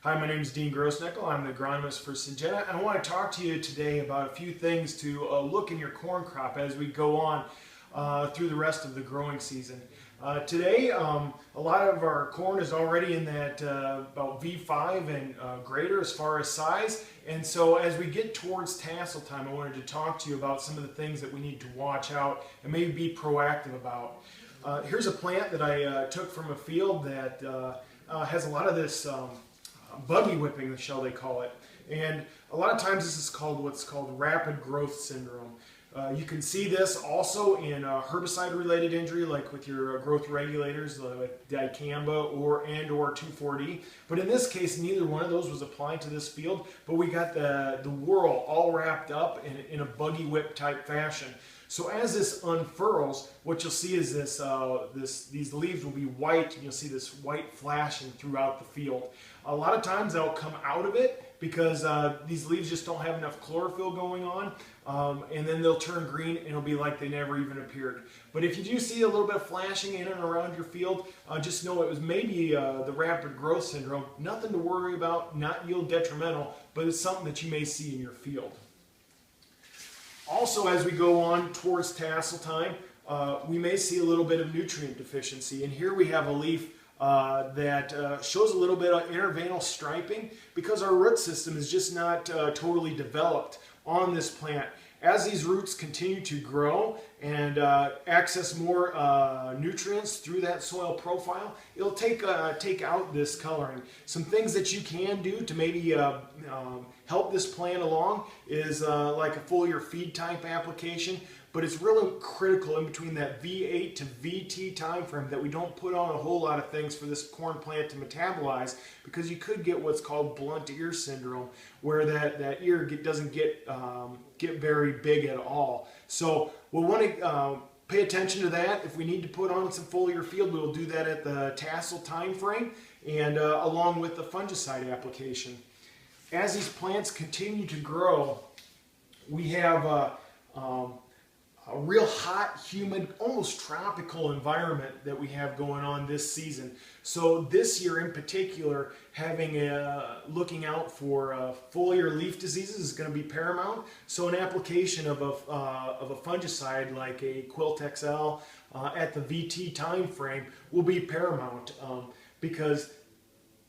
Hi, my name is Dean Grossnickel. I'm the agronomist for Syngenta, and I want to talk to you today about a few things to look in your corn crop as we go on through the rest of the growing season. Today, a lot of our corn is already in that about V5 and greater as far as size, and so as we get towards tassel time, I wanted to talk to you about some of the things that we need to watch out and maybe be proactive about. Here's a plant that I took from a field that has a lot of this buggy whipping, shall they call it. And a lot of times this is called what's called rapid growth syndrome. You can see this also in herbicide-related injury, like with your growth regulators, like dicamba or 2,4-D. But in this case, neither one of those was applied to this field, but we got the whorl all wrapped up in a buggy whip type fashion. So as this unfurls, what you'll see is these leaves will be white, and you'll see this white flashing throughout the field. A lot of times they'll come out of it because these leaves just don't have enough chlorophyll going on, and then they'll turn green and it'll be like they never even appeared. But if you do see a little bit of flashing in and around your field, just know it was maybe the rapid growth syndrome. Nothing to worry about, not yield detrimental, but it's something that you may see in your field. Also, as we go on towards tassel time, we may see a little bit of nutrient deficiency. And here we have a leaf that shows a little bit of interveinal striping because our root system is just not totally developed on this plant. As these roots continue to grow and access more nutrients through that soil profile, it'll take out this coloring. Some things that you can do to maybe help this plant along is like a foliar feed type application, but it's really critical in between that V8 to VT time frame that we don't put on a whole lot of things for this corn plant to metabolize, because you could get what's called blunt ear syndrome, where that ear doesn't get very big at all. So we'll want to pay attention to that. If we need to put on some foliar field, we'll do that at the tassel time frame and along with the fungicide application. As these plants continue to grow, we have a real hot, humid, almost tropical environment that we have going on this season. So this year in particular, looking out for foliar leaf diseases is going to be paramount. So an application of a fungicide like a Quilt XL at the VT time frame will be paramount because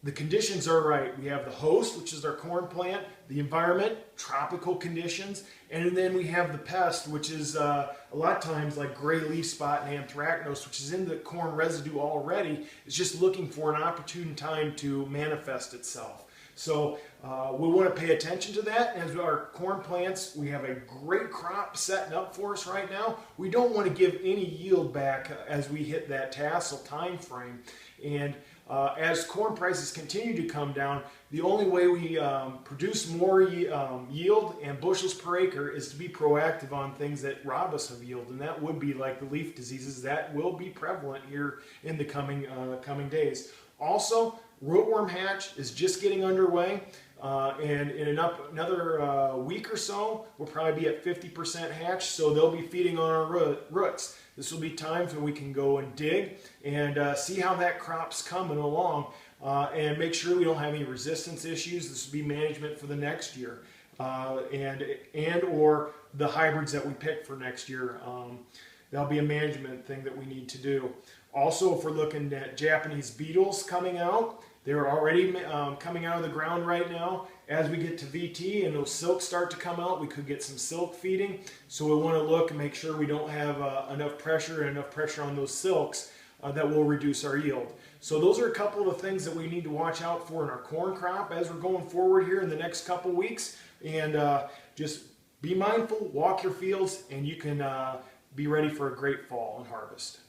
the conditions are right. We have the host, which is our corn plant, the environment, tropical conditions, and then we have the pest, which is a lot of times like gray leaf spot and anthracnose, which is in the corn residue already. It's just looking for an opportune time to manifest itself. So we want to pay attention to that. As our corn plants, we have a great crop setting up for us right now. We don't want to give any yield back as we hit that tassel time frame. And as corn prices continue to come down, the only way we produce more yield and bushels per acre is to be proactive on things that rob us of yield, and that would be like the leaf diseases that will be prevalent here in the coming days. Also, rootworm hatch is just getting underway, and in another week or so, we'll probably be at 50% hatch, so they'll be feeding on our roots. This will be times when we can go and dig and see how that crop's coming along and make sure we don't have any resistance issues. This will be management for the next year and or the hybrids that we pick for next year. That'll be a management thing that we need to do. Also, if we're looking at Japanese beetles coming out, they're already coming out of the ground right now. As we get to VT and those silks start to come out, we could get some silk feeding. So we want to look and make sure we don't have enough pressure on those silks that will reduce our yield. So those are a couple of the things that we need to watch out for in our corn crop as we're going forward here in the next couple weeks. And just be mindful, walk your fields, and you can be ready for a great fall and harvest.